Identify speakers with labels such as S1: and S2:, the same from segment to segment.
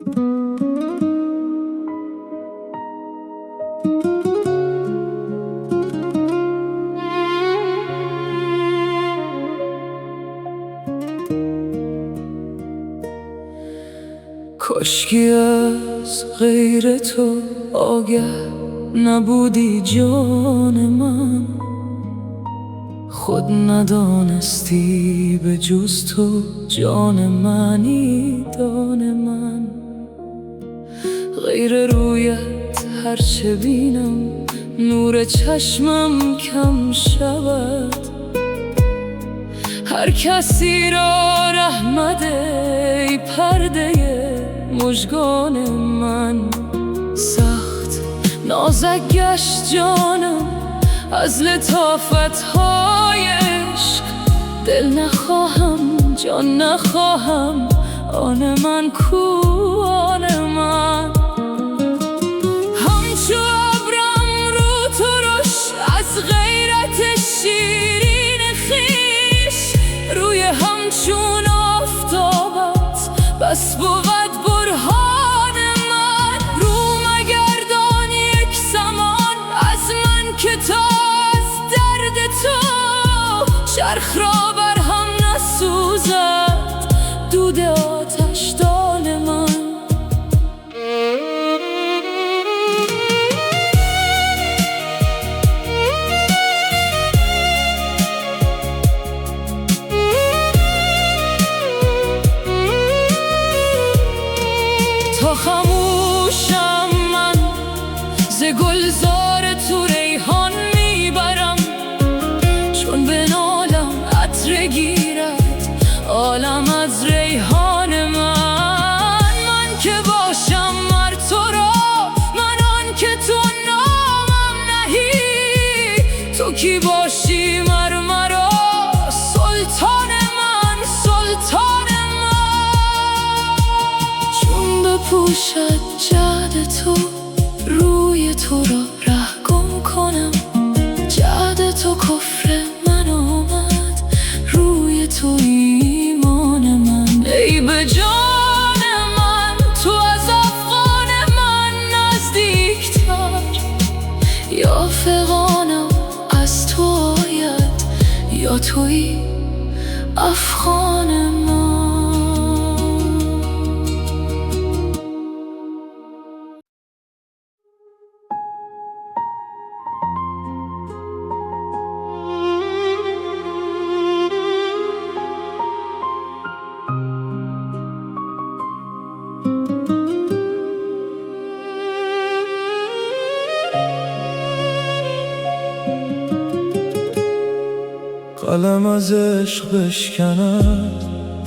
S1: کاشکی از غیر تو آگه نبودی جان من، خود ندانستی به جز تو جان منی دان من. غیر رویت هرچه بینم نور چشمم کم شود. هر کسی را رحمت ای پرده مژگان من. سخت نازک گشت جانم از لطافت‌های عشق. دل نخواهم جان نخواهم آن من کو آن من. همچو ابرم رو ترش از غیرت شیرین خویش. روی همچون آفتابت بس بود برهان من. رو مگردان یک زمان از من که تا از درد تو چرخ را بر هم نسوزد دود آتشدان من. تا خموشم من ز گلزار تو ریحان میبرم. چون بنالم عطر گیرد عالم از ریحان من. من که باشم مر تو را من آن که تو نامم نهی. تو کی باشی مر مرا سلطان من سلطان من. چون بپوشد جعد تو روی تو را ره گم کنم. جعد تو کفر من آمد روی تو ایمان من. ای به جان من تو از افغان من نزدیکتر. یا فغانم از تو آید یا تویی افغان من.
S2: قلم از عشق بشکند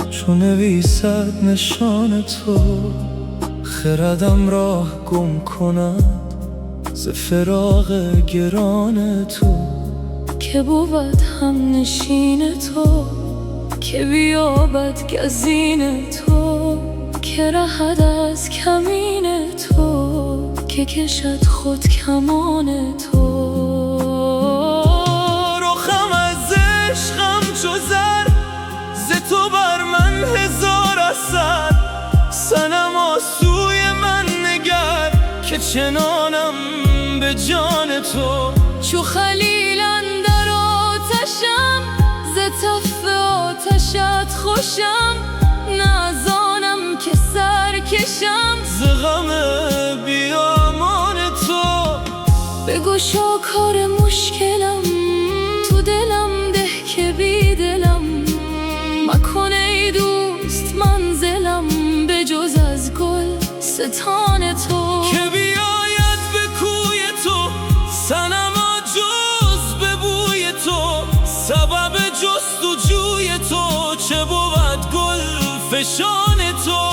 S2: چون نویسد نشان تو. خردم راه گم کند ز فراق گران تو.
S1: که بود هم نشین تو که بیابد گزین تو. که رهد از کمین تو که کشد خود کمان تو.
S2: عشقم چو زر ز تو بر من هزار اثر. صنما سوی من نگر که چنانم به جان تو.
S1: چو خلیل اندر آتشم ز تف آتشت خوشم. نه از آنم که سر کشم
S2: ز غم بیامان تو.
S1: بگشا کار مشکلم تو دلم که بی دلم. مکن ای دوست منزلم به جز از گل ستان تو.
S2: که بیاید به کوی تو صنما جز به بوی تو. سبب جستجوی تو چه بود گل فشان تو.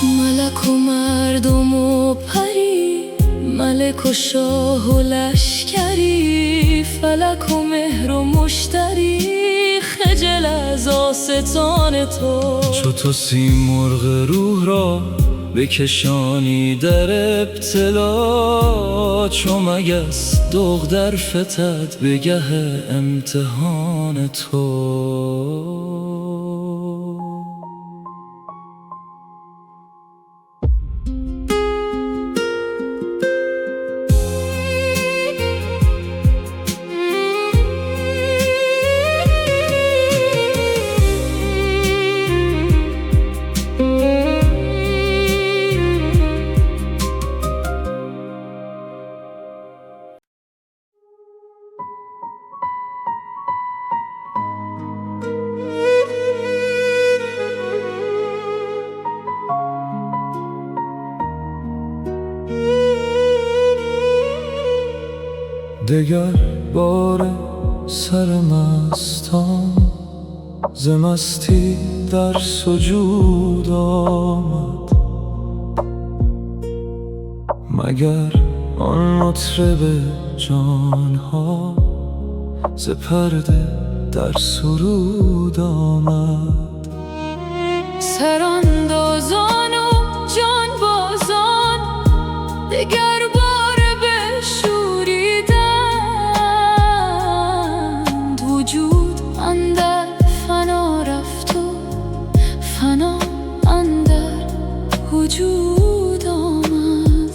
S1: ملک و مردم و پری ملک و شاه و لشکری. فلک و مهر و مشتری خجل از آستان تو.
S2: چو تو سیمرغ روح را بکشانی در ابتلا، چو مگس دختر فتد به گه امتحان تو.
S3: دگر بار سر مستان ز مستی در سجود آمد، مگر آن مطرب جانها ز پرده در سرود آمد.
S1: سراندازان و جانبازان دگر بار بشوریدند، وجود اندر فنا رفت و فنا اندر وجود آمد.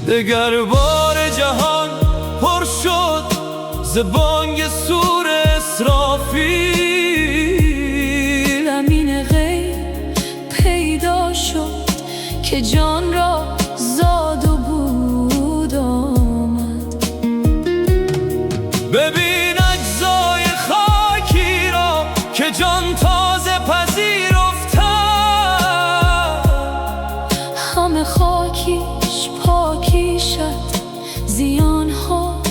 S2: دگر بار جهان پر شد ز بانگ صور اسرافیل،
S1: امین غیب پیدا شد که جان را زاد و بود آمد.
S2: ببین اجزای خاکی را که جان تازه پذیرفتند،
S1: همه خاکیش پاکی شد، زیانها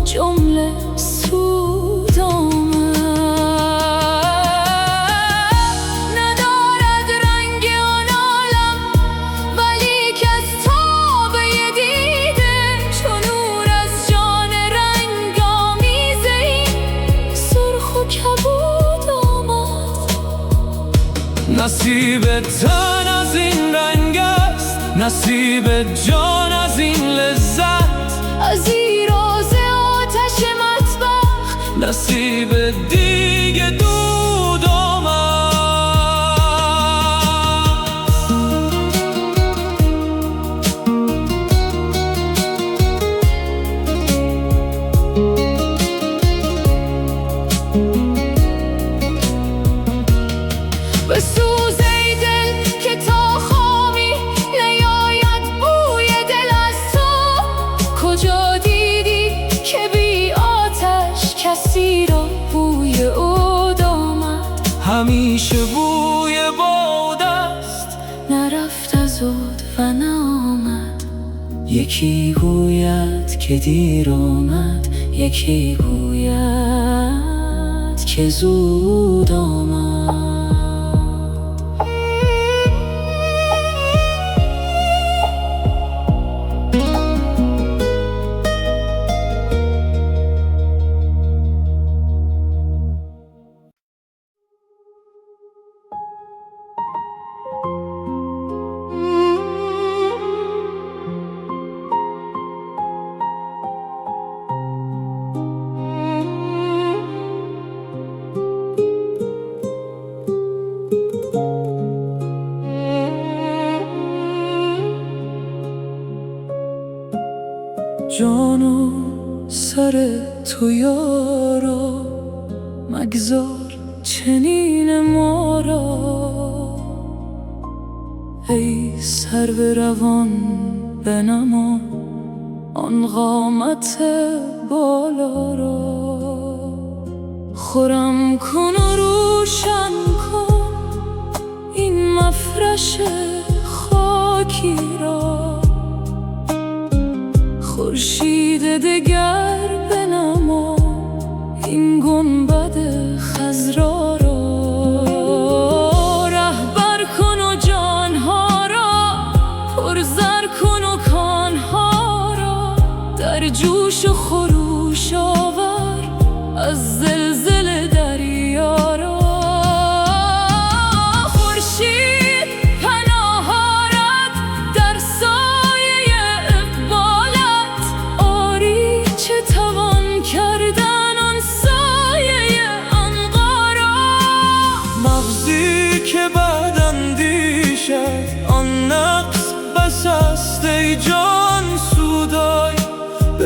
S1: جمله سود آمد. ندارد رنگ آن عالم ولیک از تابه دیده، چو نور از جان رنگ آمیزه ای سرخ و کبود آمد.
S2: نصیب تن از این رنگ است، نصیب جان از این لذت،
S1: از ایراز آتش مطبخ
S2: نصیب دیگه دود آمد.
S1: بسوز ای دل که تا خامی نیاید بوی دل از تو، کجا دیدی که بی آتش کسی را بوی عود آمد.
S2: همیشه بوی باد است،
S1: نرفت از عود و نآمد. یکی گوید که دیر آمد، یکی گوید که زود آمد.
S3: جان و سر تو یارا مگذار چنین ما را، ای سرو روان بنما آن قامت بالا را. خرم کن و روشن کن این مفرش خاکی را، خورشید دگر بنما این گنبد خضرا را. رهبر کن و جانها را پرزر کن و کانها را، در جوش و خروش آور از زلزله دریا را. خورشید پناه آرد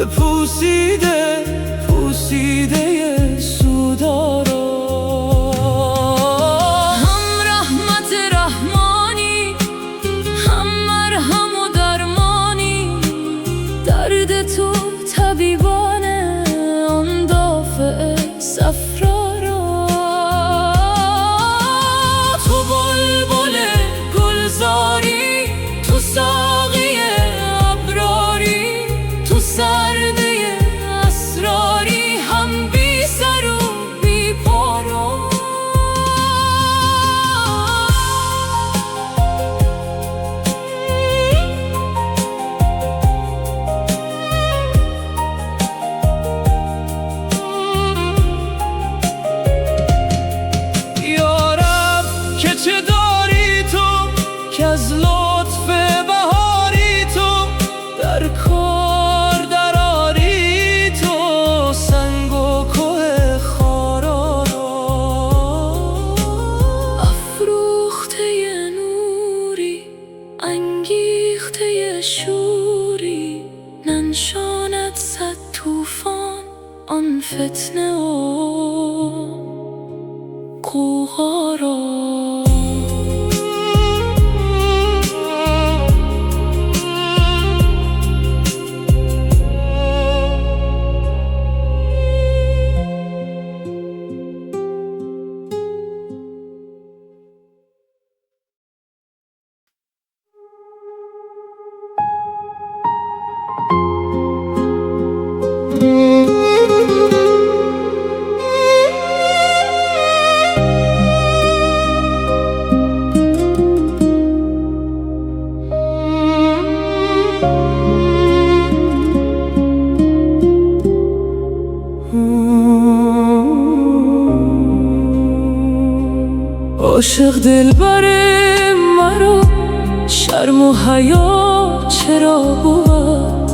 S2: پوسیده پوسیده سودارا.
S3: هم رحمت رحمانی، هم مرهم و درمانی، درد تو طبیبانه آن دافع صفرارا.
S2: تو بلبل گلزاری، تو ساقی ابراری، تو سرده اسراری، هم بی سر و بی پارا. یارب که چه داری تو، که از لطف بهاری تو در کار دراری تو، سنگ و که خارا را.
S3: افروخته نوری، انگیخته شوری، ننشاند صد طوفان آن فتنه و غوغا را. عاشق دلبر مرا شرم و حیا چرا بود؟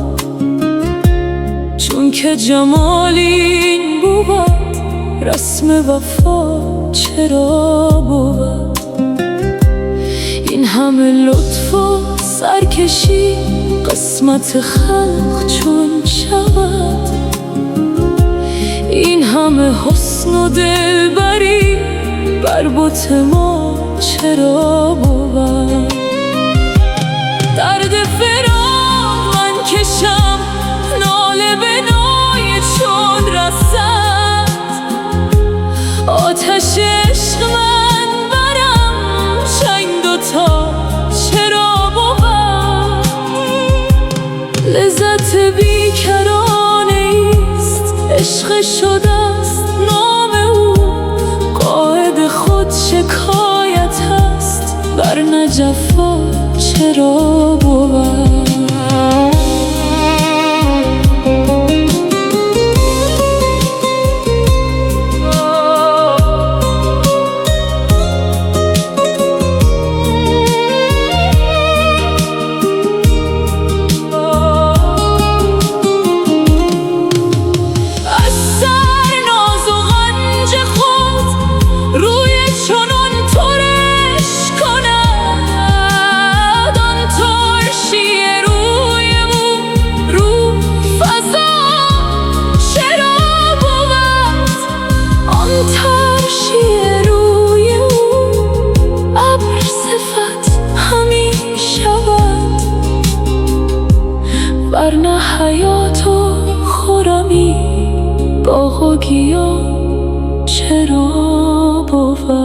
S3: چون که جمال این بود رسم وفا چرا بود؟ این همه لطف و سرکشی قسمت خلق چون شود؟ این همه حسن و دلبری بر بت ما چرا بود؟ درد فراق من کشم، ناله به نای چون رسد، آتش عشق من برم، چنگ دوتا چرا بود؟ لذت بیکرانه ایست، عشق شده است نام او، قاعد خود شکایت هست، بر نجفا چرا بود؟ ورنه حیات و خرمی باغ و گیاه چرا بود؟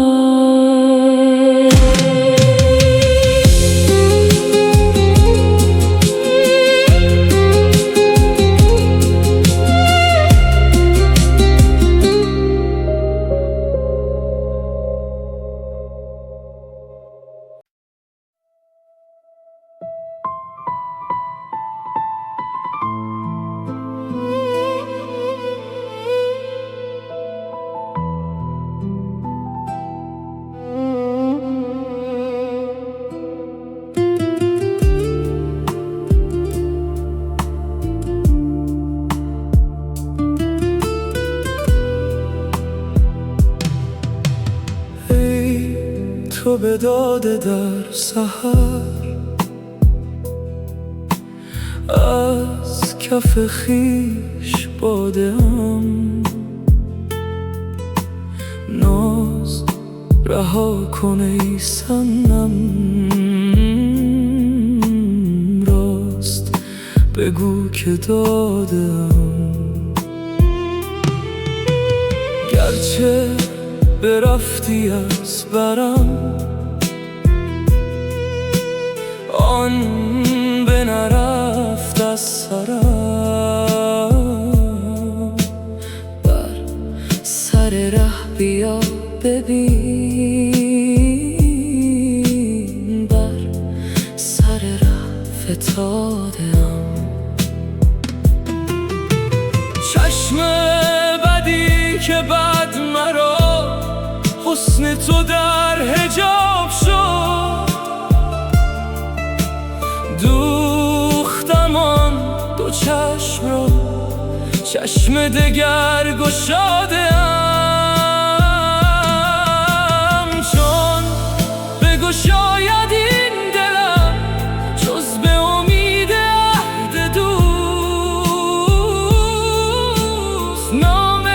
S2: تو به داده در سحر از
S4: کف خیش بادم، ناز رها کن ای صنم، راست بگو که دادم. گرچه برفتی از برم، آن به نرفت از سرم، بر سر ره بیا ببین، بر سر ره فتادم. چشم بدی که بد مرا، حسن تو در حجاب شد، دوختم آن دو چشم را، چشم دگر گشاده‌ام. چون بگشاید این دلم جز به امید عهد دوست، نام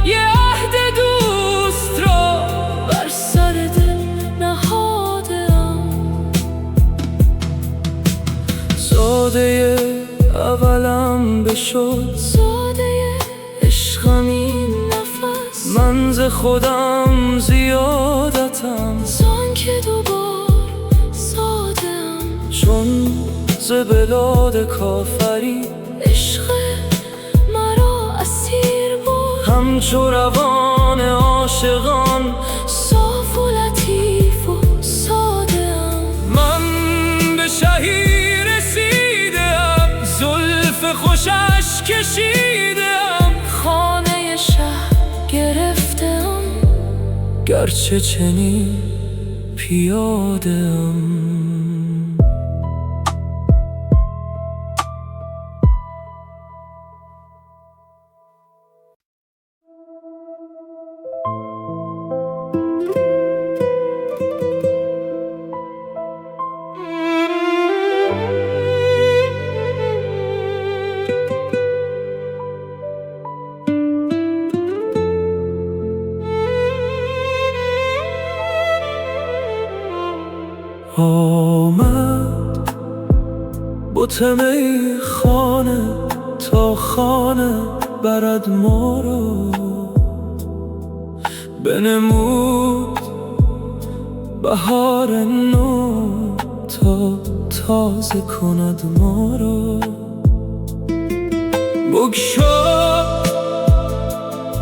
S4: یه عهد دوست را بر سر دل نهاده‌ام. زاده اولم بشد، زاده عشقم این نفس، من ز خودم زیادتم، زان که دوبار زادم. چون ز بلاد کافری عشق مرا اسیر بود، همچو روان عاشقان صاف و لطیف و ساده‌ام. من به شهی رسیدم، زلف خوشش کشیدم، خانه شهر گرفتم، گرچه چنین پیاده‌ام. آمد بت میخانه تا خانه برد ما را، بنمود بهار نو تا تازه کند ما را. بگشا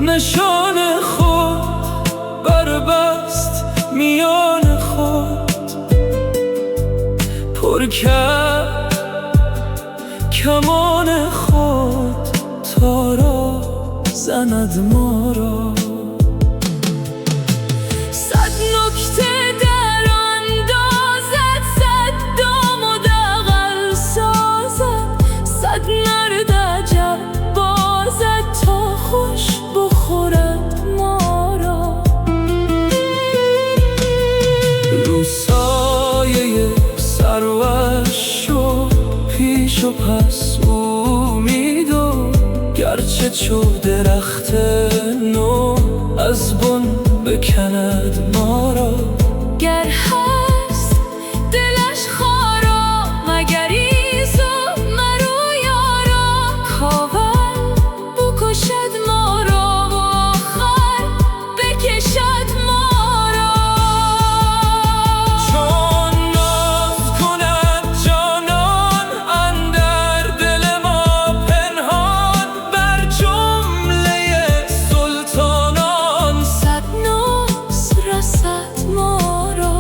S4: نشان خود بربست میان خود، پر کرد کمان خود تا را زند ما را.
S1: صد نکته در اندازد، صد دام و دغل سازد، صد نرد عجب بازد تا خوش بخورد ما را.
S4: رو سایه سروش شو پیش و پس امید و گرچه چو درخت نو از بن بکند ما را.
S1: گر هست دلش خارا مگر ایزو مرو یارا، کاول بکشد ما را و آخر بکشد ما را.
S4: چون ناز کند جانان اندر دل ما پنهان، بر جمله سلطانان
S1: صد ناز رسد ما را.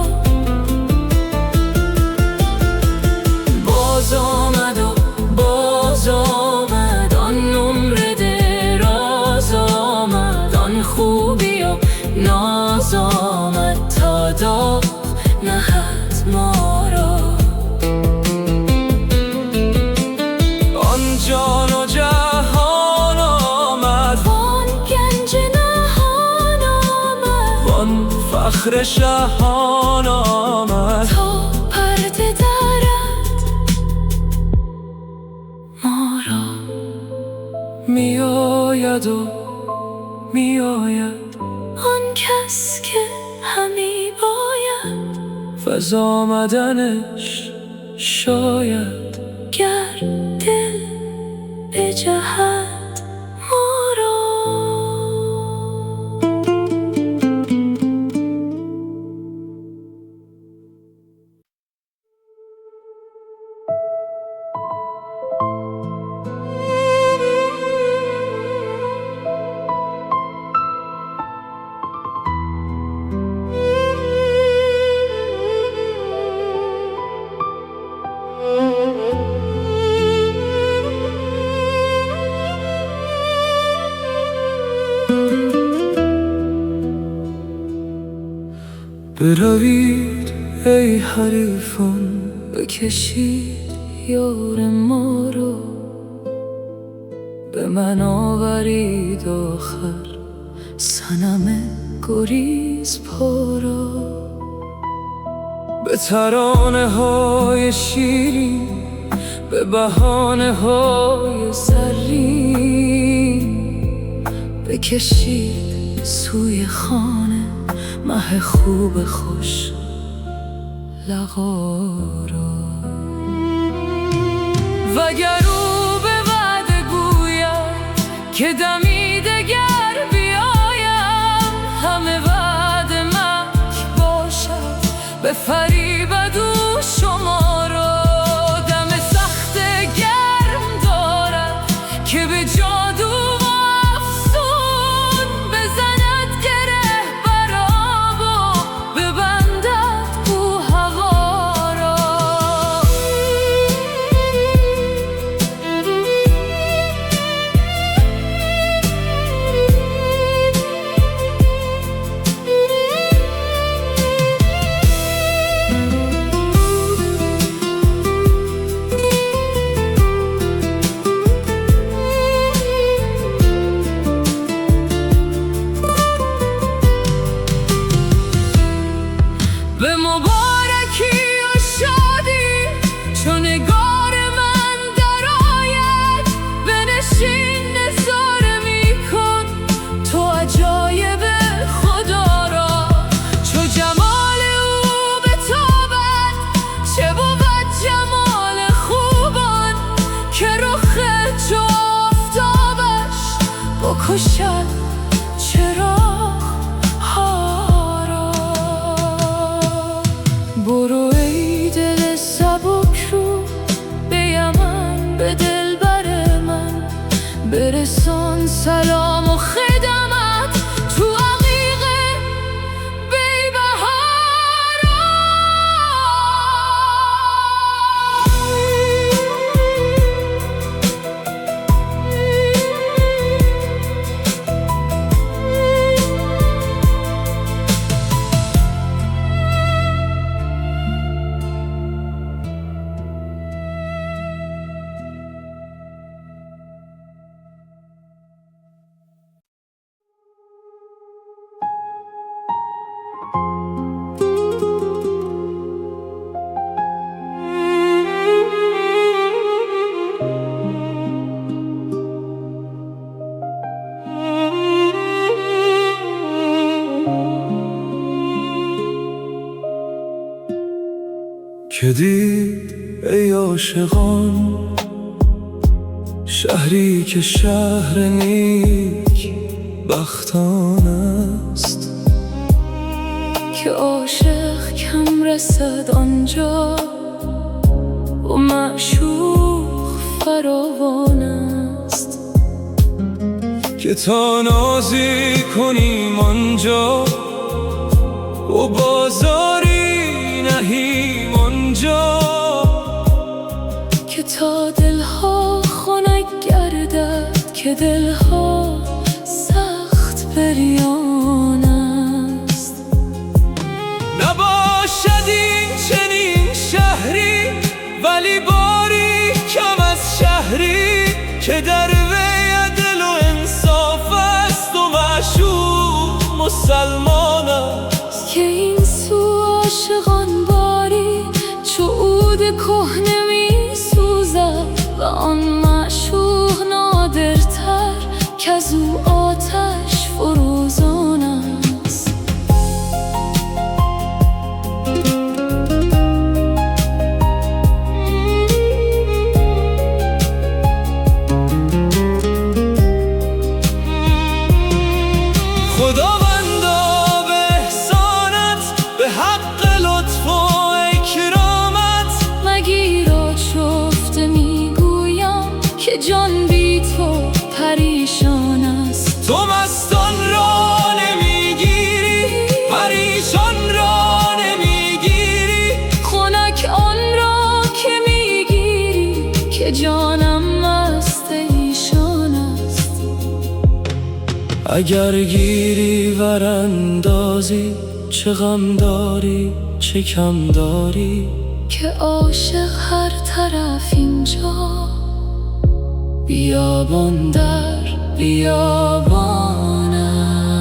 S4: باز آمد و باز آمد، آن عمر دراز آمد، آن خوبی و ناز آمد تا داغ نهد ما را. آن جان و جهان آمد،
S1: آن گنج نهان آمد،
S4: آن فخر شهان آمد
S1: تا پرده درد ما را.
S3: آید و می آید آن کس که همی باید وز آمدنش شاید گر دل بجهد ما را.
S4: بروید ای حریفان بکشید یار ما رو به من آورید آخر صنم گریز پا را. به ترانه های شیرین به بهانه های زرین بکشید سوی خانه مه خوب خوش لقا را. وگر او به وعده گوید که دمی دگر بیایم همه وعده مکر باشد بفریبد او شما را. دم سخت گرم دارد که به جادو و افسون بزند گره بر آب و ببندد او هوا را. به مبارکی و شادی چون نگار من در آید بنشین نظاره می کن تو عجایب خدا را. چو جمال او بتابد چه بود جمال خوبان که رخ چو آفتابش بکشد چراغ ها را. برو ای دل سبک رو به یمن به دلبر من برسان سلام و خدمت تو عقیق که دید ای عاشقان شهری که شهر نیک بختان است
S3: که عاشق کم رسد آنجا و معشوق فراوان است.
S4: که تا نازی کنیم آنجا و بازاری نهیم آنجا
S3: که تا دلها خنک گردد که دلها سخت بریان است.
S4: نباشد این چنین شهری ولی باری کم از شهری که در وی عدل و انصاف است و معشوق مسلمان است.
S3: که این سو عاشقان باری چو عود کهنه می سوزد و آن معشوق نادرتر کز او آتش فروزان است.
S2: خداوندا به احسانت، به حق لطف و اکرامت،
S3: مگیرا شفته میگویم که جان بی تو پریشان است.
S2: تو مستان را نمیگیری، پریشان را نمیگیری،
S3: خنک آن را که میگیری که جانم مست ایشان است.
S2: اگر گیری وراندازی، چه غم داری چه کم داری،
S3: که عاشق هر طرف اینجا بیابان در بیابان است.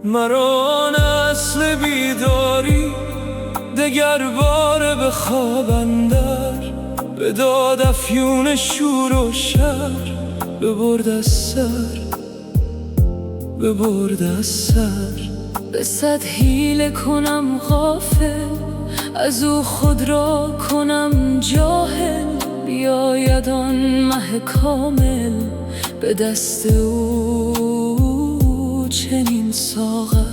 S2: مرا نسل بیداری دگر باره به خواب اندر، به داد افیون شور و شر، ببرد از سر ببرد از سر.
S3: به صد حیله کنم غافل، از او خود را کنم جاهل، بیاید آن مه کامل، به دست او چنین ساغر.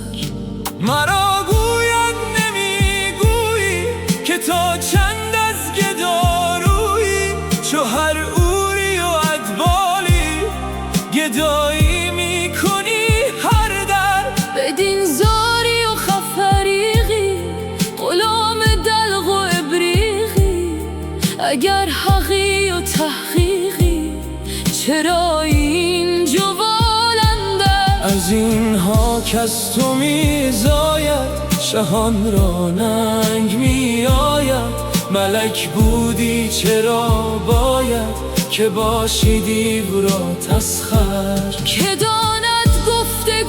S2: مرا گوید نمیگویی که تا چند از گدارویی، چو هر اوری و ادبالی گدایی میکنی هر در.
S3: بدین زاری و خفریقی، غلام دلق و ابریقی، اگر حقی و تحقیقی، چرا این جوالنده؟
S2: از اینها کز تو میزاید، شهان را ننگ میآید. ملک بودی چرا باید که باشی دیو را تسخر.
S3: که داند گفته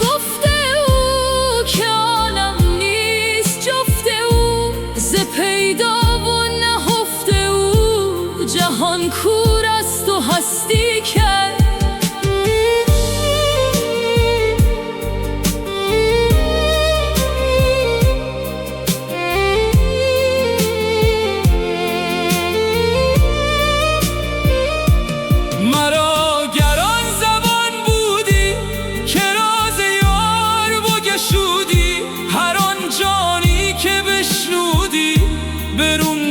S3: او که آنم نیست جفت او، ز پیدا و نهفته او جهان کور است و هستی کرد.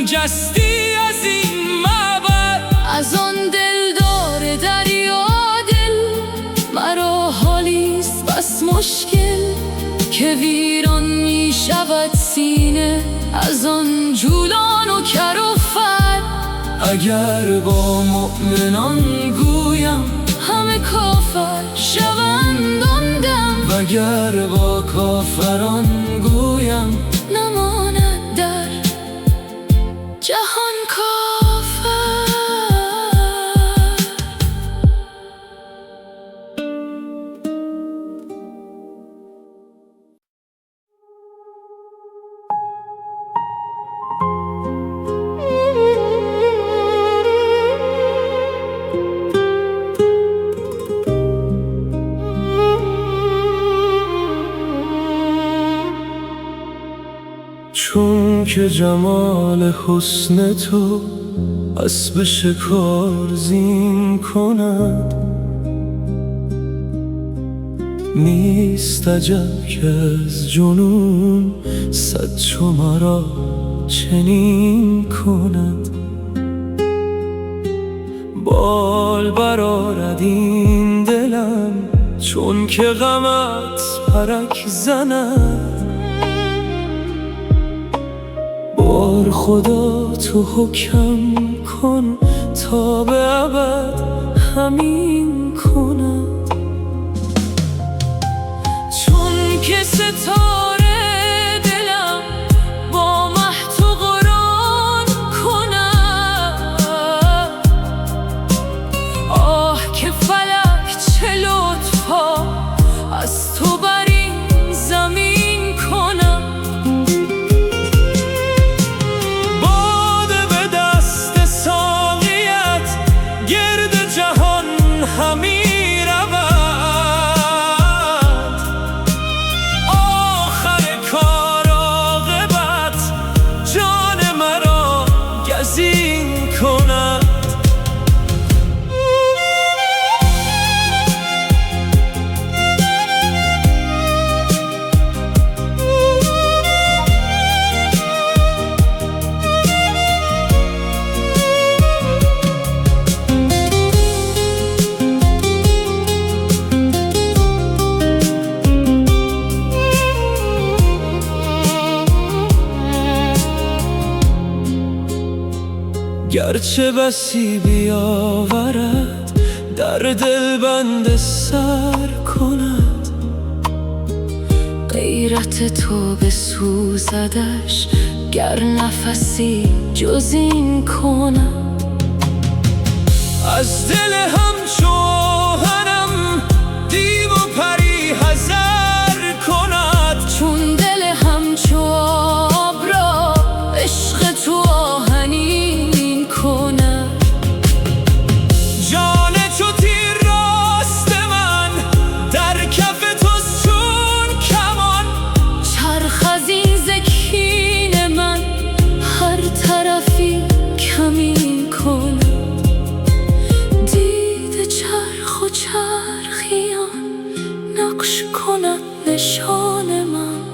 S2: جستی از این معبر،
S3: از آن دلدار دریا دل، مرا حالیست بس مشکل، که ویران می شود سینه از آن جولان و کر و فر.
S2: اگر با مؤمنان گویم
S3: همه کافر شوند آن دم،
S2: وگر با کافران گویم
S3: نماند در جهان کافر.
S2: چون که جمال حسن تو اسب شکار زین کند، نیست عجب که از جنون صد چو مرا چنین کند. بال برآرد این دلم چون که غمت پرک زند. بار خدا تو حکم کن تا به ابد همین کند.
S3: چون که ستاره دلم با مه تو قرآن کند. آه که فلک چه لطفا از تو بر این زمین کند.
S2: باده به دست ساقیت گرد جهان همی رود. آخر کار عاقبت جان مرا گزین کند. گرچه بسی بیاورد در دل بند سر کند.
S3: غیرت تو بسوزدش گر نفسی جز این کند.
S2: از دل همچو آهنم دیو و پری حذر کند.
S3: چون دل همچو آب را عشق تو آهنین کند.
S2: جان چو تیر راست من در کف توست چون کمان.
S3: چرخ از این زکین من هر طرفی کمین کند. دید چرخ و چرخیان نقش کند نشان من.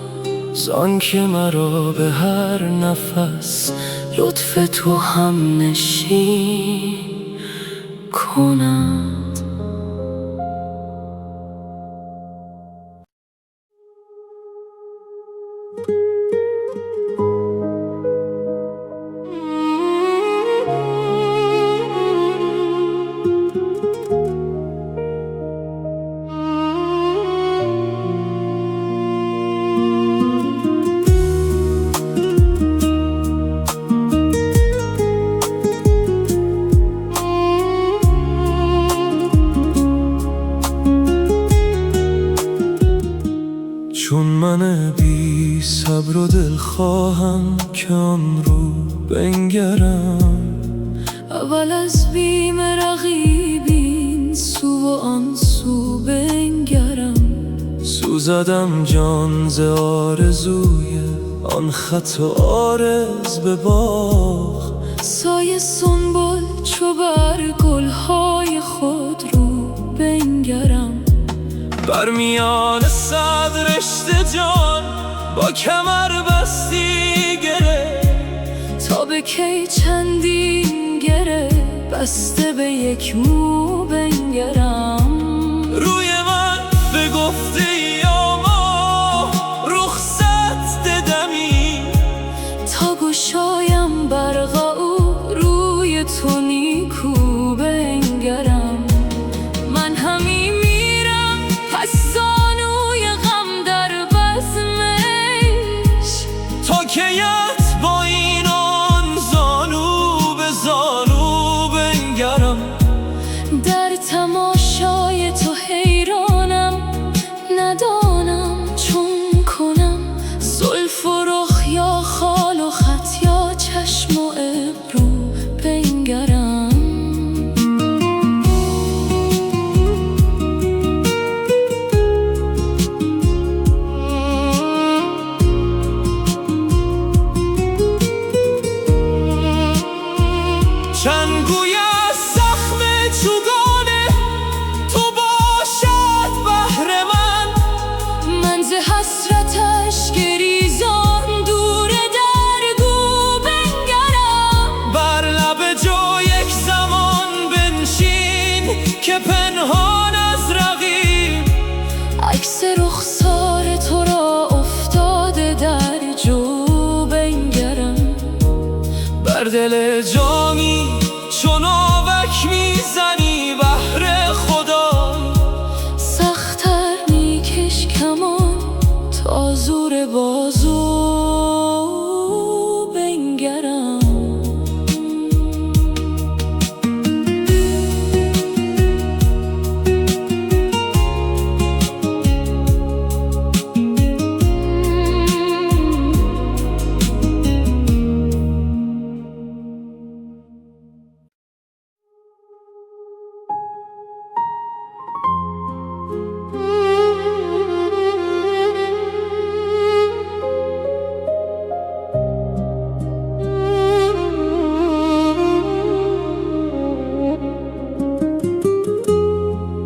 S2: زان که مرا به هر نفس
S3: لطف تو هم نشین کند.
S2: چون من بی صبر و دل خواهم که آن رو بنگرم.
S3: اول از بیم رقیبین سو و آن سو بنگرم.
S2: سوزدم جان ز آرزوی آن خط و عارض به باغ.
S3: سایه سنبل چو بر گلهای خود رو بنگرم.
S2: بر میان صد رشته جان با کمر بستی گره.
S3: تا به کی چندین گره بسته به یک مو بنگرم.
S2: روی من به گفته یا ما رخصت ددمی.
S3: تا گشایم برق او روی تو نیکو بنگرم. من همی میرم پس زانوی غم در بزمش.
S2: تا کیت با این آن زانو به زانو بنگرم.
S3: در تماشای تو حیرانم ندانم چون کنم. زلف و رخ یا خال و خط یا چشم و ابرو بنگرم.
S2: چند گوی از زخم چوگانه دل جامی چون آوک میزنی بهر خدای.
S3: سخت‌تر میکش کمان تا زور بازو بنگرم.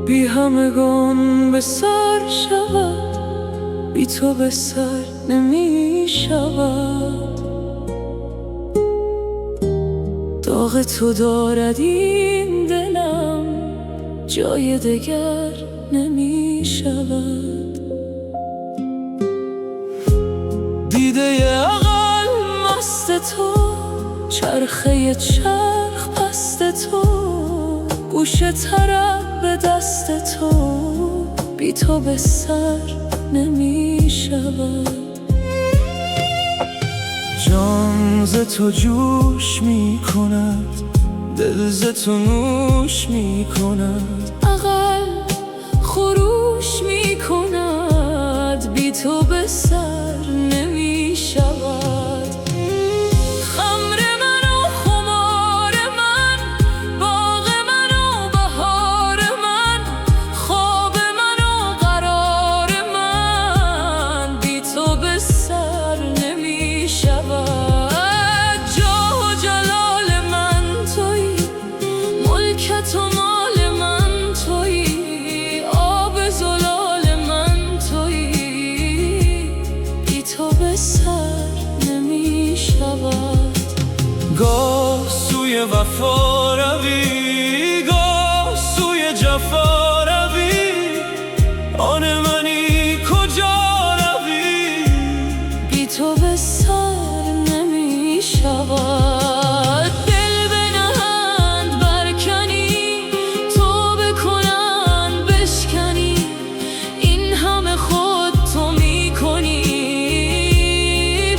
S4: بی همگان به سر شود، بی تو به سر نمی شود. داغ تو دارد این دلم، جای دگر نمی شود.
S2: دیده عقل
S4: مست تو، چرخه چرخ پست تو، گوش طرب به دست تو، بی تو به سر نمی شود.
S2: جان ز تو جوش می کند، دل ز تو نوش می کند.
S3: عقل خروش می کند، بی تو به سر نمی شود. خمر من و خمار من، باغ من و بهار من، خواب من و قرار من، بی تو به سر نمی شود. جاه و جلال من تویی، ملکت و مال من تویی، آب زلال من تویی، بی تو به سر نمی شود.
S2: گاه سوی وفا روی، گاه سوی جفا روی، آن منی کجا روی،
S3: بی تو به سر نمی شود. دل بنهند برکنی، توبه کنند بشکنی، این همه خود تو می کنی،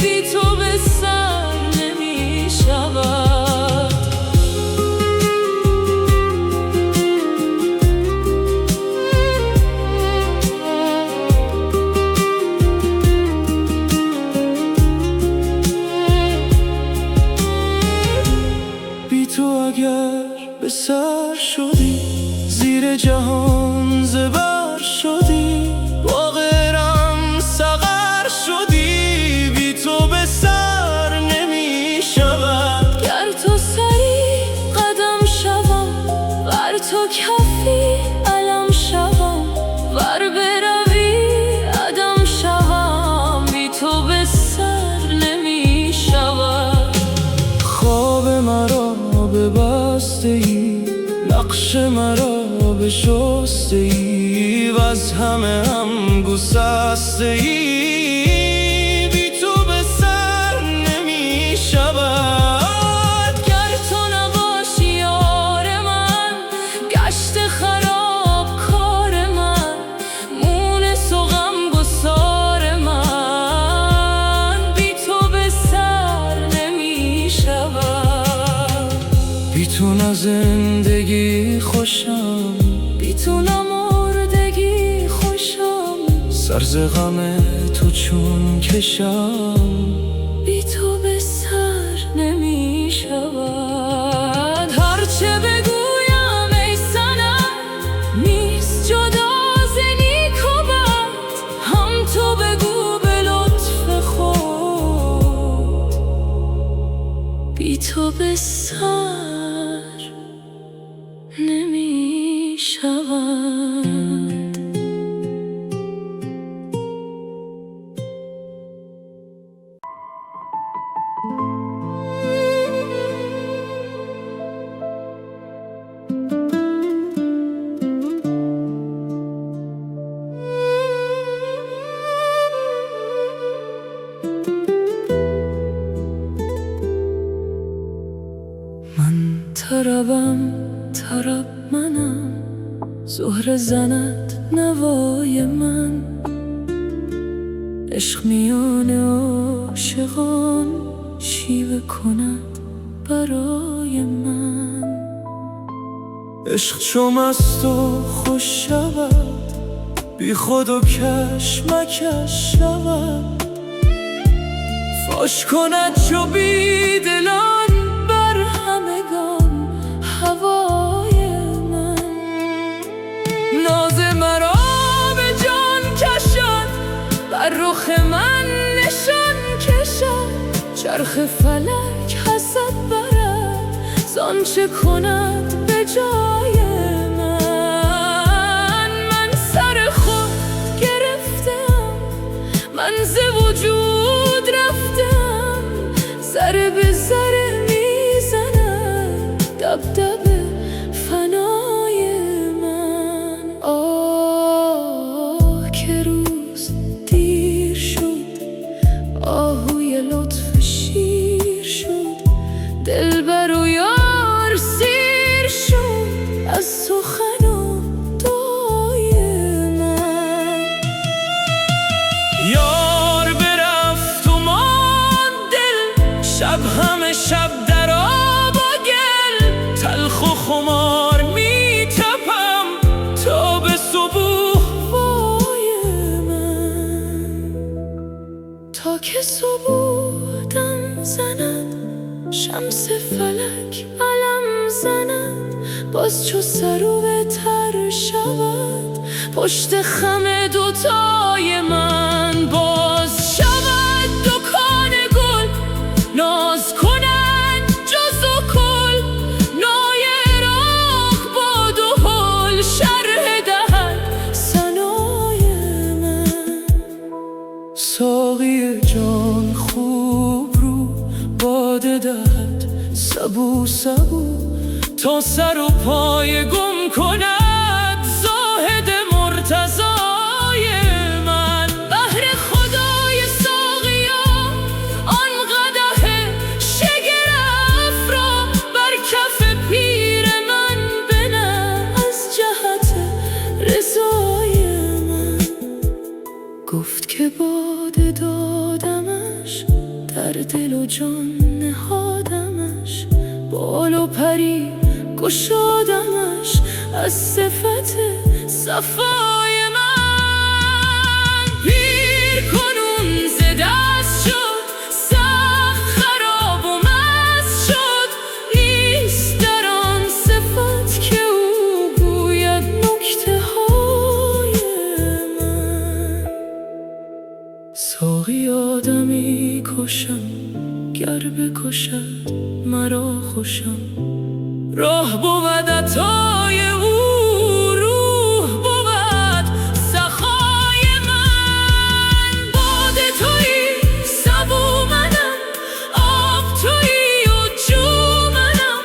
S3: بی تو به سر نمی شود.
S2: بی تو اگر به سر شدی، زیر جهان زبر شدی، با غیرم سقر شدی، بی تو به سر نمی شود.
S3: گر تو سری قدم شوم، ور تو کفی علم شوم، ور بروی عدم شوم، بی تو به سر نمی شود.
S2: خواب مرا ببسته ای، نقش مرا بشسته ای، و از همه هم گسسته ای، بی تو به سر نمی شود.
S3: گر تو نباشی یار من، گشت خراب کار من، مونس و غمگسار من، بی تو به سر نمی شود.
S2: بی تو نه زندگی خوشم،
S3: بی تو نه مردگی خوشم،
S2: سر ز غم تو چون کشم،
S3: بی تو به سر نمی شود. هرچه بگویم ای صنم، نیست جدا ز نیک و بد، هم تو بگو به لطف خود، بی تو به سر نمی شود.
S4: منم، زهره زند نوای من. عشق میان عاشقان شیوه کند برای من.
S2: عشق چو مست و خوش شود، بی خود و کشمکش شود. فاش کند چو بی دلان
S4: بر همگان هوای من.
S2: ناز مرا به جان کشد، بر رخ من نشان کشد.
S4: چرخ فلک حسد برد، زانچه کند به جای من. من سر خود گرفتم، من ز وجود رفتم. ذره به ذره میزند دبدبه فنای من. آه که روز دیر شد، آهوی لطف شیر شد. دلبر و یار سیر شد از سخن و دعای من.
S2: یار برفت و ماند دل، شب همه شب در آب و گل. تلخ و خمار می تپم تا به صبح
S4: وای من. تا که صبح دم زند، شمس فلک علم زند. باز چو سرو بهتر شود، پشت خم دوتای من. باز شود دکان گل، ناز کنند جز و کل. نای عراق باد و حل، شرح دهد ثنای من.
S2: ساقی جان خوب رو باده دهد سبو سبو، تا سر و پای گم کند زاهد مرتضای من.
S4: بهر خدای ساقیا آن قدح شگرف را بر کف پیر من بنه، از جهت رضای من. گفت که باده دادمش، در دل و جان نهادمش. بال و پری گشادمش، از صفت صفای من.
S2: پیر کنون ز دست شد، سخت خراب و مست شد.
S4: نیست در آن صفت که او گوید نکته های من.
S2: ساقی آدمی کشم، گر بکشد مرا خوشم. راه بود عطای او، روح بود سخای من. باد تویی سبو منم، آب تویی و جو منم.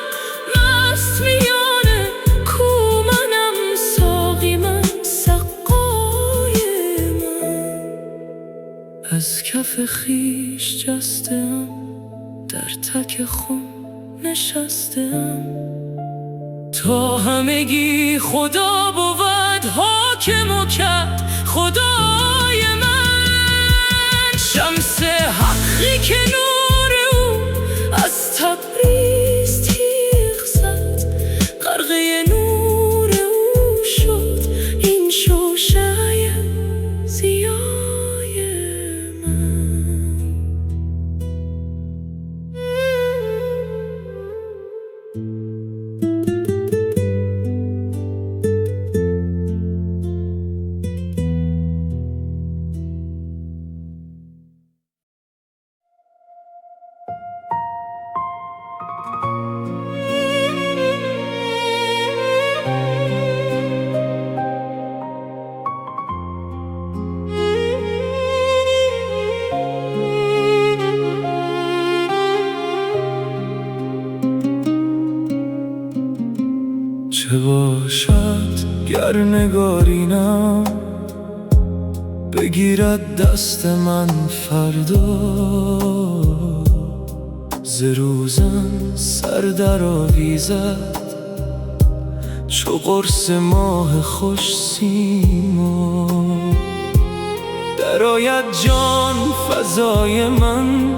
S4: مست میان کو منم، ساقی من سقای من.
S2: از کف خویش جستم، در تک خم نشستم. تا همگی خدا بود حاکم و کد خدای من. شمس حقی که نور او از تبریز تیغ زد، غرقه نور او شد این شوشه‌ی ضیای من. چه باشد گر نگارینم، بگیرد دست من فردا. ز روزن سر در آویزد، چو قرص ماه خوش سیما. درآید جان فضای من،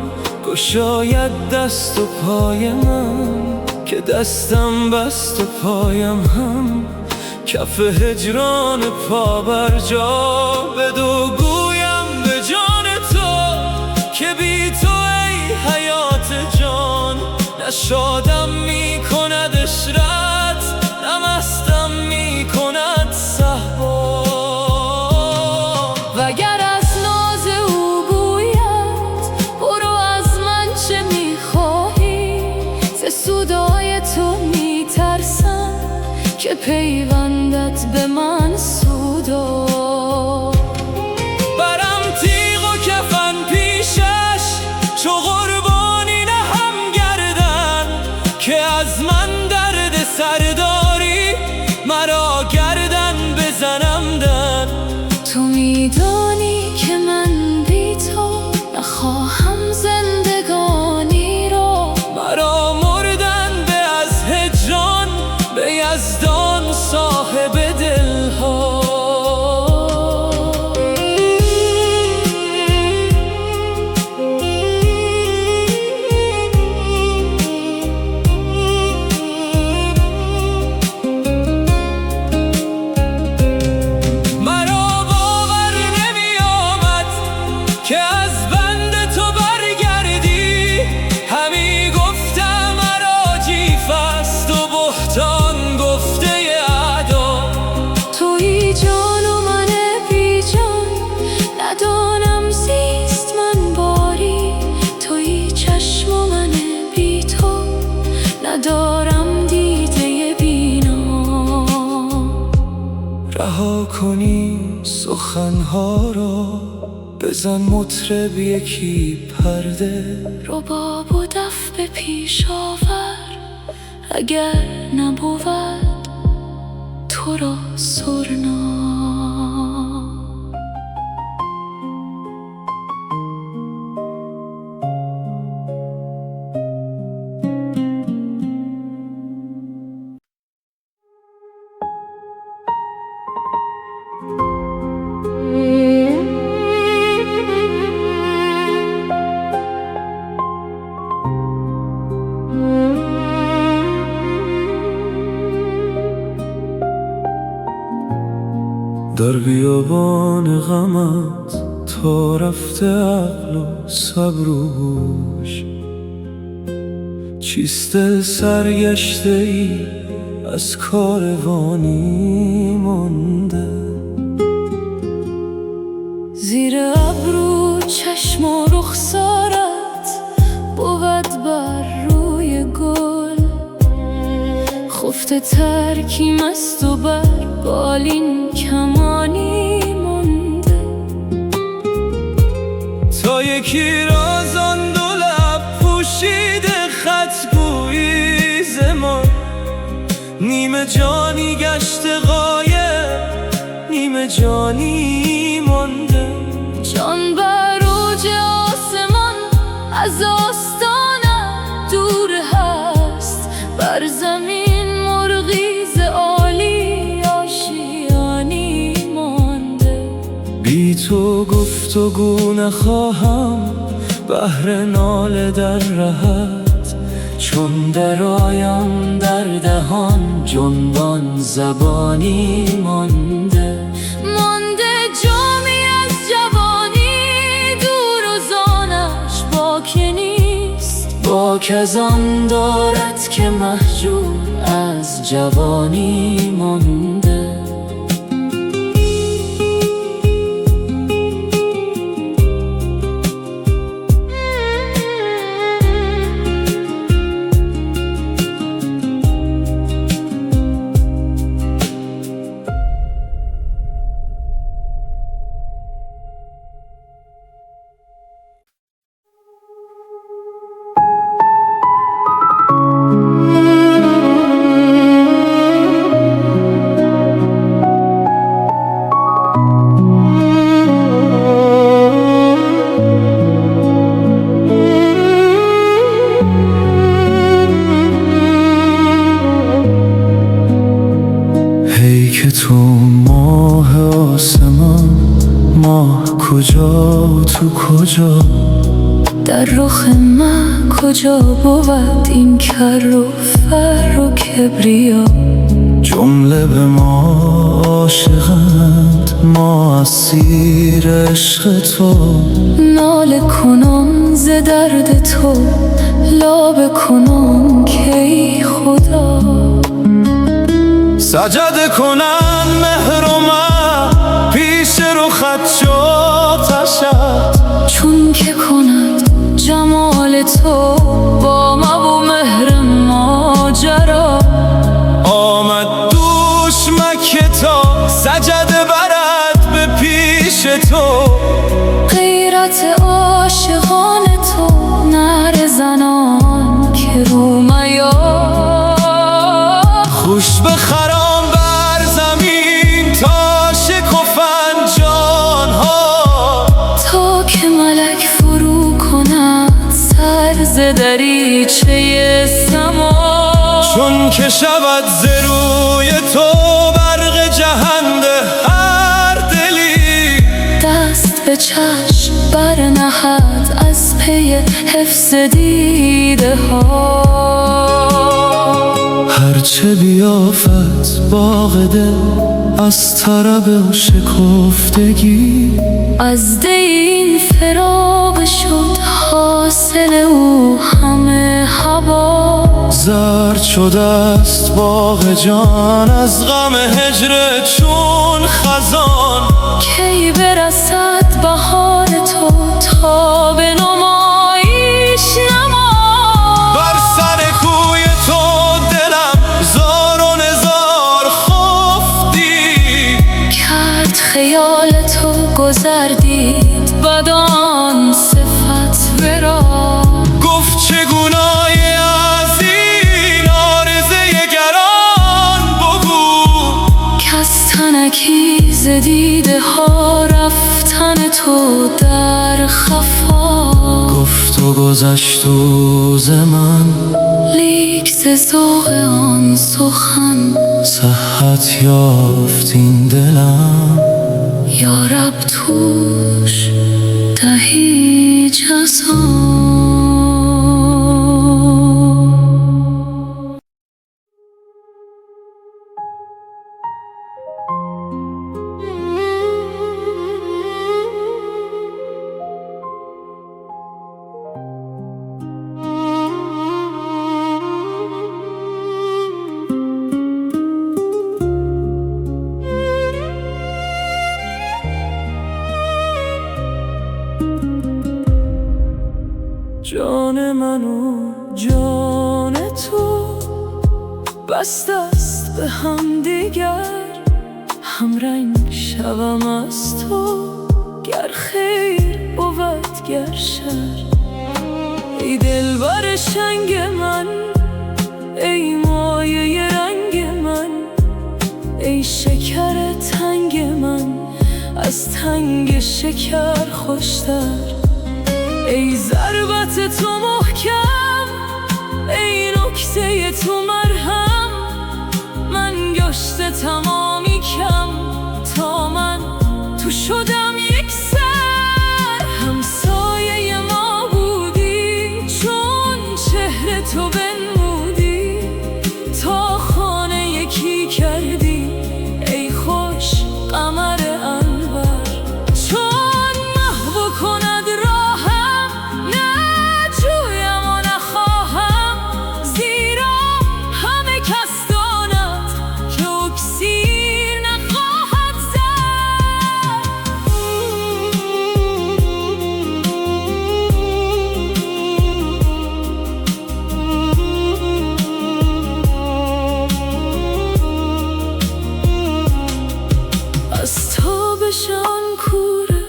S2: گشاید دست و پای من، که دستم بست و پایم هم کف هجران پا بر جا. بدو گویم به جان تو که بی تو ای حیات جان، نشادم می کند اشرت، نمستم می کند صهبا.
S3: وگر از ناز او گوید برو از من چه می خواهی، ز سودای تو می ترسم که پیوندت به من سودا.
S2: برم تیغ و کفن پیشش چو قربانی نهم گردن، که از من درد سرداری مرا گردن بزنم در.
S3: تو میدانی که من بی تو نخواهم زندگانی را،
S2: مرا مردن به از هجران به یزدان صاحب دلها. مرا باور نمی آمد که از بند تو برگردی، همی گفتم مرا جیف است و بهتان گفته اعدا.
S3: تویی جان و من بی جان، ندانم زیست من باری. تویی چشم و من بی تو، ندارم دیده بینا.
S2: رها کنی سخنها را، بزن مطرب یکی پرده.
S3: رباب و دف به پیش آور، اگر نبود تو را سرنا.
S2: در بیابان غمت تا رفته عقل و صبر و هوش، چیست دل سرگشته ای از کاروانی مانده.
S3: زیر ابرو چشم و رخسارت بود بر روی گل، خفته ترکی مست و بر بالین کمانی مانده.
S2: تا یکی رازان دو لب پوشیده خط گویی زمان، نیمه جانی گشته غایب نیمه جانی مانده.
S3: جان بر اوج آسمان از آستانم دور هست، بر زمین مرغی ز عالی آشیانی مانده.
S2: بی تو گفتگو نخواهم بهر ناله در رهت، چون درآیم در دهان جنبان زبانی مانده.
S3: مانده جامی از جوانی دور و زانش باکی نیست،
S2: باک از آن دارد که مهجور از جوانی مانده.
S5: پیک تو ماه آسمان، ماه کجا تو کجا؟
S3: در رخ من کجا بود این کر و فر و کبریا؟
S5: جمله به ما عاشقند، ما اسیر عشق تو.
S3: ناله کنم ز درد تو، لابه کنم که ای خدا.
S5: سجده کنن مهر و من پیش رخت شد تشد،
S3: چون که کند جمال تو با ما و مهر ماجرا.
S5: آمد دوش مکه تا سجده برد به پیش تو.
S3: غیرت عاشقان تو نعره زنان که رومیا.
S5: خوش بخرام بر زمین تا شکفن جانها،
S3: تا که ملک فرو کند سر ز دریچه سما.
S5: چون که شود ز روی تو برق جهنده هر دلی.
S3: دست به چشم برنهد از پی حفظ دیده ها.
S5: هرچه بیافت باغ دل از طرب شکفتگی،
S3: از دی این فراق شد حاصل او همه هوا.
S5: زرد شده است باغ جان از غم هجر چون خزان.
S3: کی برسد بهار تو تا به نمایش نما.
S5: بر سر کوی تو دلم زار و نزار خفتی،
S3: کرد خیال تو گذر دید بدان صفت ورا.
S5: گفت چگونای از این آرزه گران بگو،
S3: کس تنکی ز دیده ها رفتن تو در خفا.
S5: گفت و گذشت و ز من
S3: لیک ز ذوق آن سخن
S5: صحت یافت این دلم.
S3: یا رب توش دهی جزا.
S4: جان من و جان تو بسته است به هم دیگر. همرنگ شوم از تو گر خیر بود گر شر. ای دلبر شنگ من، ای مایه رنگ من، ای شکر تنگ من از تنگ شکر خوشتر. ای ضربت تو محکم، ای نکته تو مرهم. من گشته تمامی کم تا من تو شدم یک سر. همسایه ما بودی چون چهره تو بنمودی، تا خانه یکی کردی ای خوش قمر انور. چون محو کند راهم نجویم و نخواهم، زیرا همه کس داند که اکسیر نخواهد زد. از تابشان کوره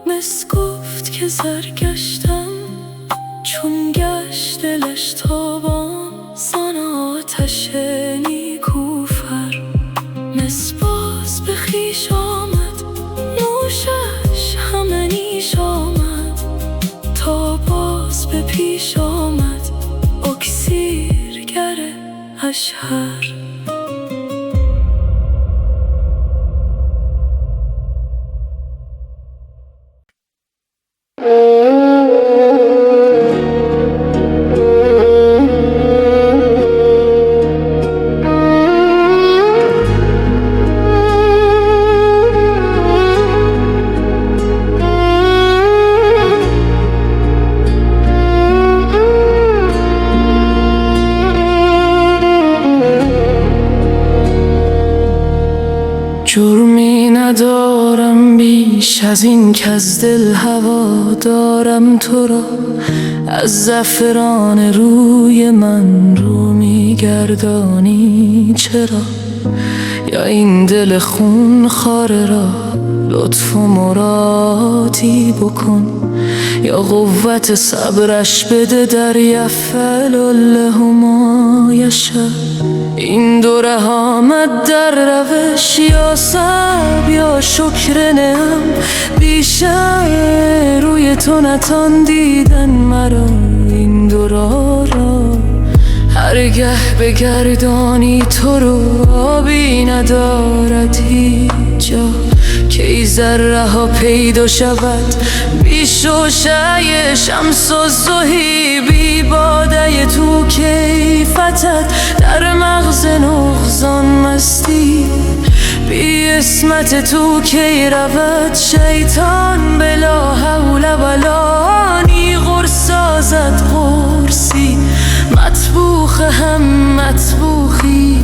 S4: مس گفت که سرگشتم، چون گشت دلش تابان زان آتش نیکوفر. مس باز به خویش آمد، نوشش همه نیش آمد، تا باز به پیش آمد اکسیرگر اشهر. جرمی ندارم بیش از این که از دل هوا دارم تو را. از زعفران روی من رو میگردانی چرا؟ یا این دل خون خواره را لطف و مرادی بکن، یا قوت صبرش بده در یفعل ما یشاء. این دوره آمد در روش، یا صبر یا شکر نعم. بیشه روی تو نتان دیدن مرا این دورا را. هرگه بگردانی تو رو آبی ندارد هیچ جا، که ای ذره ها پیدا شود بی شوشه شمس و زهی. بی باده تو کیفتت در مغز نقصان مستی. بی اسمت تو کی رود شیطان بلا حول ولا. نی قرص سازد قرصی مطبوخ هم مطبوخی،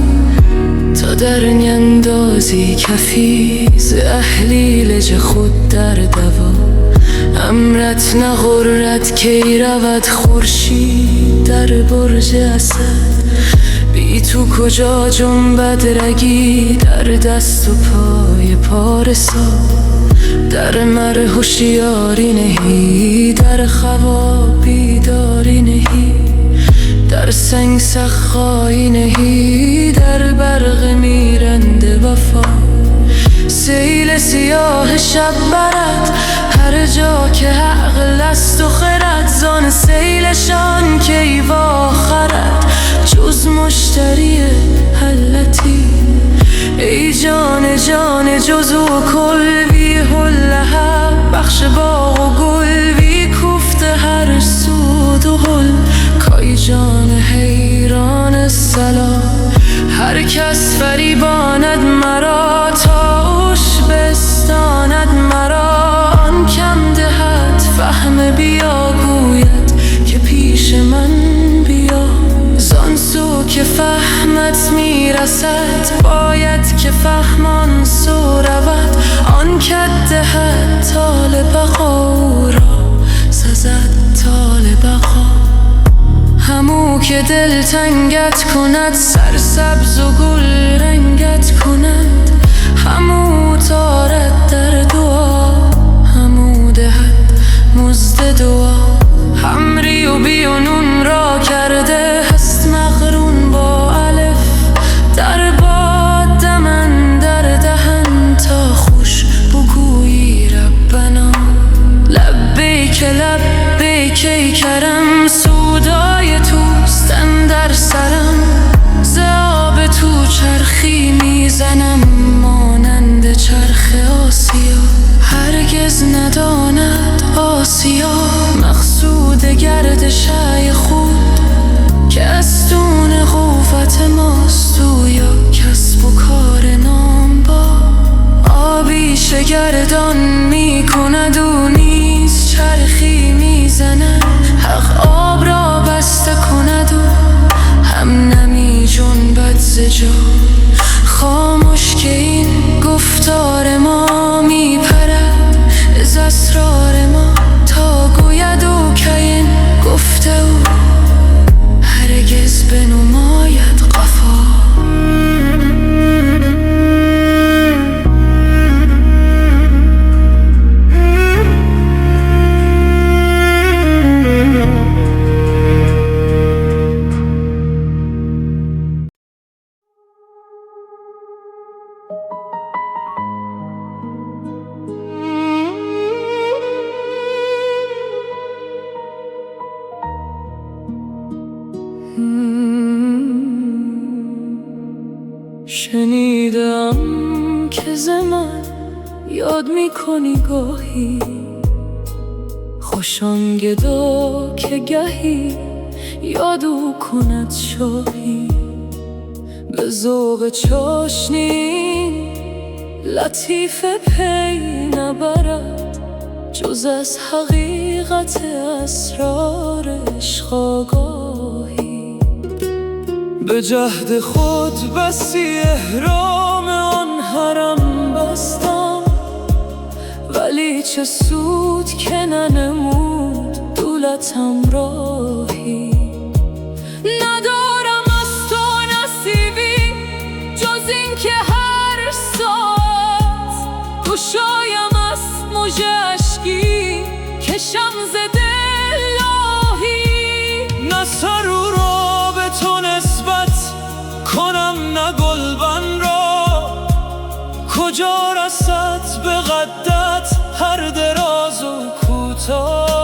S4: تا در نیندازی کفی ز اهلی لج خود در دوا. امرت نغرد کی رود خورشید در برج اسد. بی تو کجا جنبد رگی در دست و پای پارسا. در مر هوشیاری نهی در خواب بیداری نهی. در سنگ سخایی نهی در برق میرنده وفا. سیل سیاه شب برد هر جا که عقل است و خرد. زان سیلشان کی واخرد جز مشتری حلتی. ای جان جان جز و کل بی حلها، بخش باغ و گل بی کوفت هر سود و حل. کای جان حیران سلام، هر کس فریباند مرا تا اوش بستاند مرا. آن کم دهد فهم بیا گوید که پیش من بیا. زان سو که فهمت میرسد باید که فهمان سو رود. آن کت دهد طال بقا را سزد طال بقا. همو که دل تنگت کند سرسبز و گل رنگت کند. همو تارد در دعا همو دهد مزد دعا. همری و بی و نون را کرده هست مقرون با الف. در باد دمن در دهن تا خوش بگویی ربنا. لبیک لبیک ای کرم سودای توست اندر سرم. ز آب تو چرخی میزنم مانند چرخ آسیا. هرگز نداند آسیا مقصود گردشای خود، که استون قوت ماست او یا کسب و کار نام با. آبی شگردان میکند و نیز چرخی میزند. حق آب را بسته کند و هم نمی جنبد ز جا. خاموش که این گفتار ما میپرد از اسرار ما. تا گوید او که این گفته او هرگز بنماید قفا. شنیدم که ز من یاد میکنی گاهی، خوشان گدا که گهی یادو کند شاهی. به ذوق چاشنی لطیف پی نبرد جز از حقیقت اسرار عشق آگاهی. به جهد خود بسی احرام آن حرم چه سود که ننمود دولتم راهی. ندارم از تو نصیبی جز این که هر ساعت گشایم از موج اشکی کشم ز دل لاهی.
S2: نه سر و را به تو نسبت کنم نه گلبن را، کجا رسد به قدت هر دراز و کوتاهی.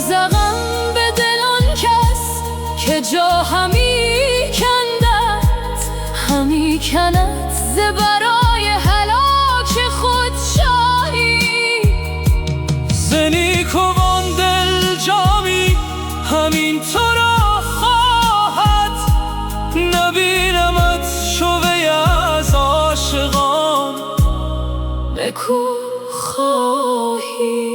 S4: زغم به دل آن کس که جا همی کندد همی کند ز برای هلاک خود شاهی.
S2: ز نیکوان دل جامی همین تو را خواهد، نبینمت شوی از عاشقان
S4: بکو خواهی.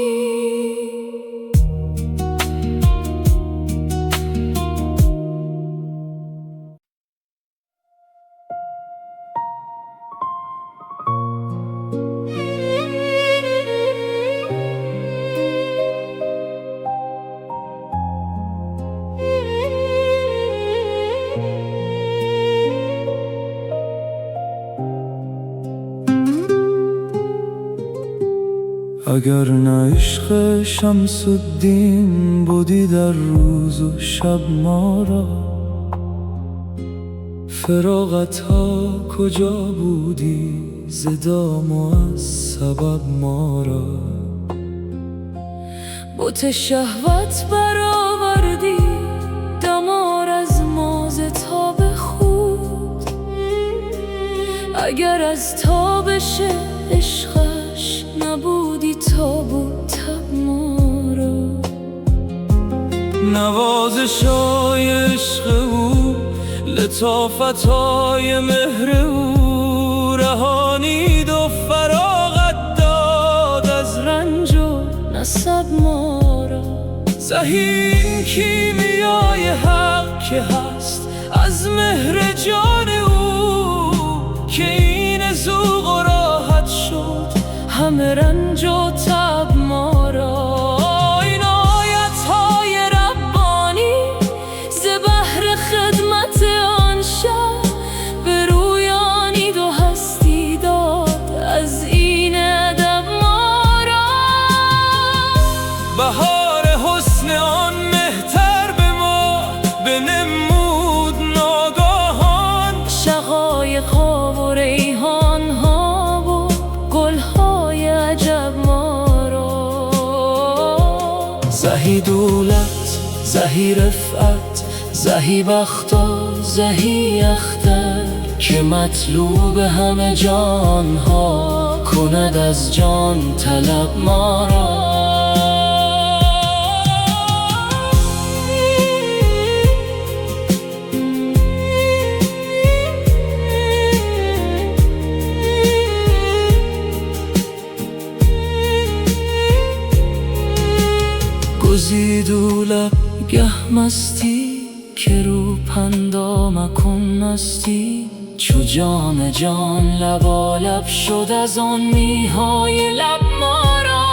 S5: اگر نه عشق شمس الدین بودی در روز و شب ما را، فراغت ها کجا بودی ز دام و از سبب ما را.
S4: بت شهوت برآوردی دمار از ما ز تاب خود، اگر از تابش عشقش نبودی تاب و تب ما را.
S2: نوازشای عشق او، لطافتای مهر او، رهانید و فراغت داد از
S4: رنج و نسب ما را.
S2: زهی این کیمیای حق که هست از مهر جان او، که این ذوق و راحت شد
S4: همه رنج و تب ما را. این آیت‌های ربانی ز بحر خدمت آن شب برویانید و هستی داد از این ادب ما را.
S2: بهار حسن آن مهتر به ما بنمود ناگاهان،
S4: شقایق‌ها و ریحان‌ها و گل‌های عجب ما را.
S5: زهی دولت زهی رفعت زهی بخت و زهی اختر، که مطلوب همه جان ها کند از جان طلب ما را.
S4: گزیدو لب گه مستی که رو پندا مکن مستی، چو جام جان لبالب شد از آن میهای لب ما را.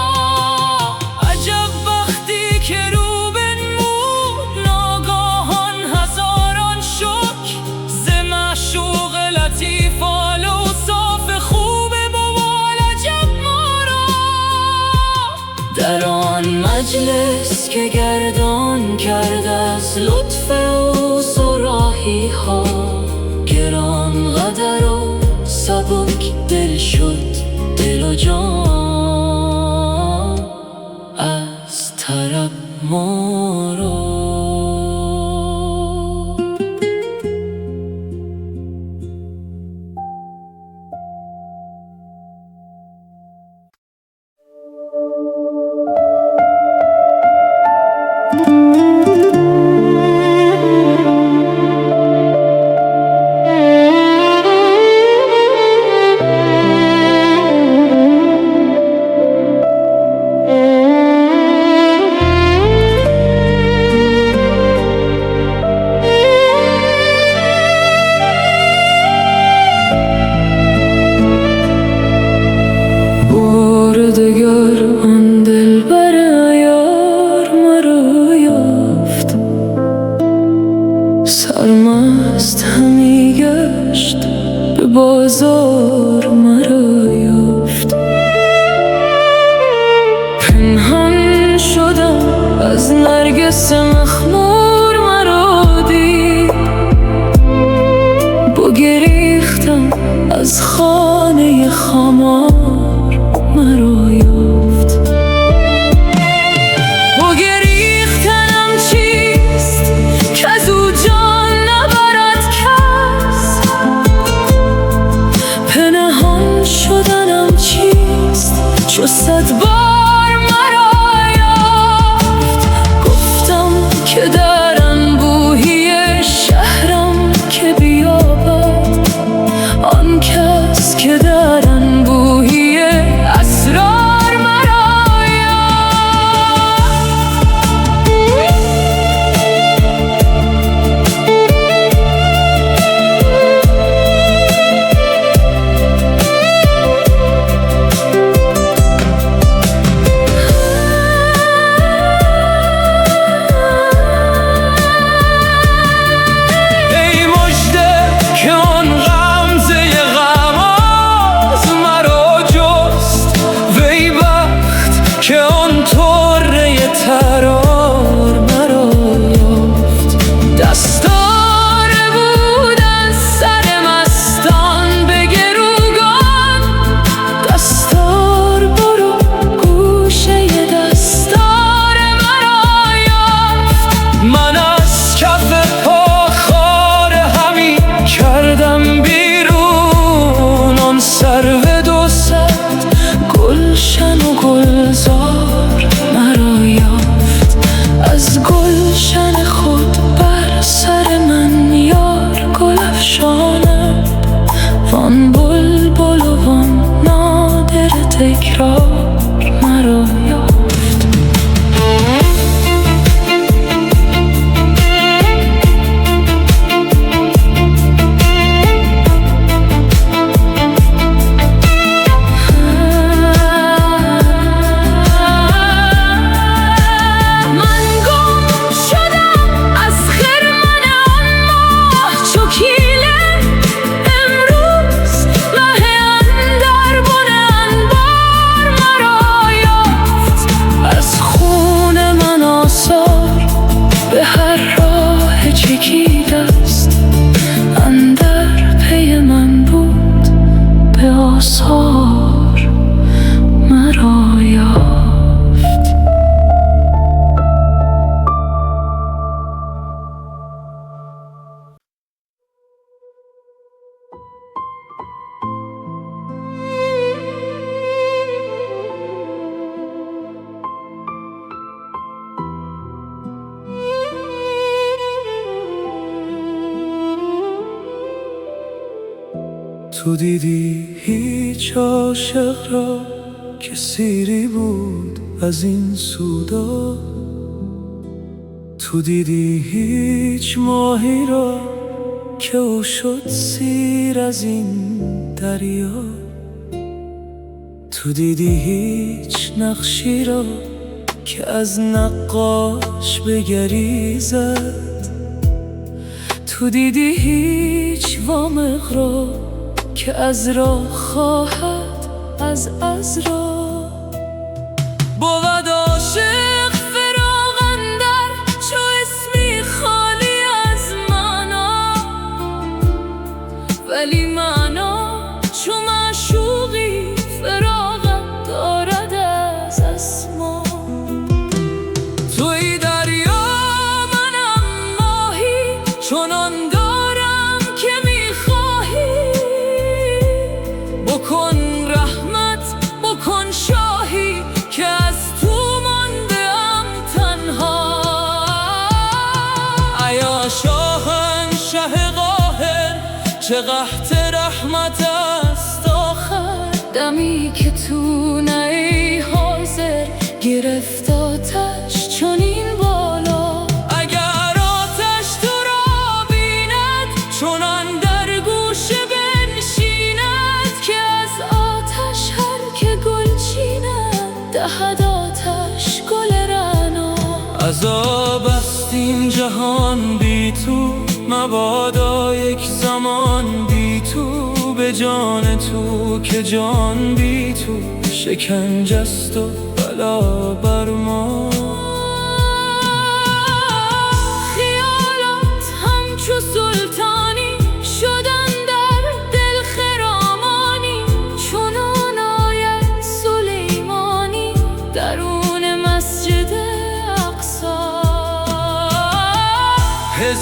S2: عجب وقتی که رو بنمود ناگاهان هزاران شکر، ز معشوق لطیف آل اوصاف خوب موال عجب ما را.
S4: در آن مجلس که گردان کرد از لطف او صراحی ها، گران قدر و سبک دل شد دل و جان از طرب ما را. از خانه خمار مرا یافت. بگریختنم چیست که از او جان نبرد کس، پنهان شدنم چیست چو 100 بار مرا یافت. گفتم که در انبوهی شهرم که بیابد آن کس که در انبوهی اسرار مرا یافت.
S2: ای مژده که آن غمزه غماز مرا جست، وی بخت که آن طره ترار مرا یافت. دستاره بود از سر مستان به گروگان، دستار برو گوشه دستار مرا یافت. من از کف پا خار همی کردم بیرون، آن سرو 200 گلشن و گلزار مرا یافت. از گلشن خود بر سر من یار گل افشاند، وان بلبل و وان نادر تکرار مرا یافت. من گم شدم از خرمن آن ماه چکیله، امروز مه اندر بن انبار مرا یافت. از خون من آثار به هر راه چکیده است، اندر پی من بود به آثار مرا یافت.
S5: تو دیدی هیچ عاشق را که سیری بود از این سودا، تو دیدی هیچ ماهی را که او شد سیر از این دریا، تو دیدی هیچ نقشی را که از نقاش بگریزد، تو دیدی هیچ وامق را که از راه خواهد از عذرا.
S2: بود عاشق فراق اندر چو اسمی خالی از معنا، ولی معنا چو معشوقی فراغت دارد از اسما. توی دریا منم ماهی، چنان دارم که میخواهی. بکن رحمت بکن شاهی که از تو مانده‌ام تنها. ایا شاهنشه قاهر چه قحط رحمت است آخر.
S3: دمی که تو نه ای حاضر گرفت آتش چنین بالا.
S2: اگر آتش تو را بیند چنان در گوشه بنشیند،
S3: که از آتش هر که گل چیند دهد آتش گل رعنا.
S2: عذاب است این جهان بی تو، مبادا یک زمان بی تو. به جان تو که جان بی تو شکنجه است و بلا بر ما.
S3: خیالات همچو سلطانی شدن در دل خرام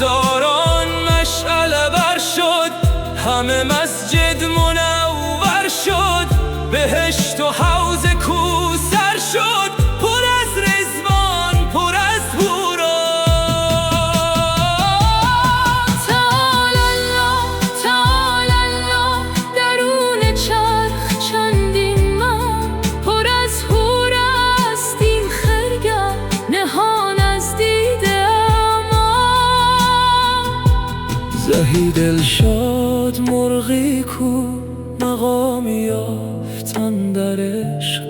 S2: هزاران مشعله بر شد، همه مسجد منور شد، بهشت و حوض کوثر شد، پر از رضوان، پر از هورا.
S3: تعالی الله، تعالی الله، درون چرخ چندین ماه، پر از هور است این خرگه، نهان از دیده ما.
S5: زهی دلشاد مرغی کو مقامی یافتن در عشق،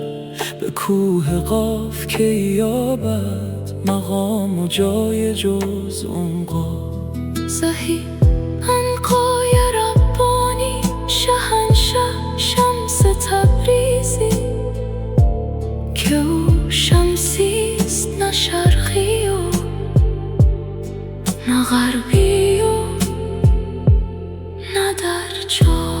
S5: به کوه قاف که یابد مقام و جای جز عنقا.
S3: زهی عنقای ربانی، شهنشه شمس تبریزی، که او شمسیست نه شرقی و نه غربی و نه در جا.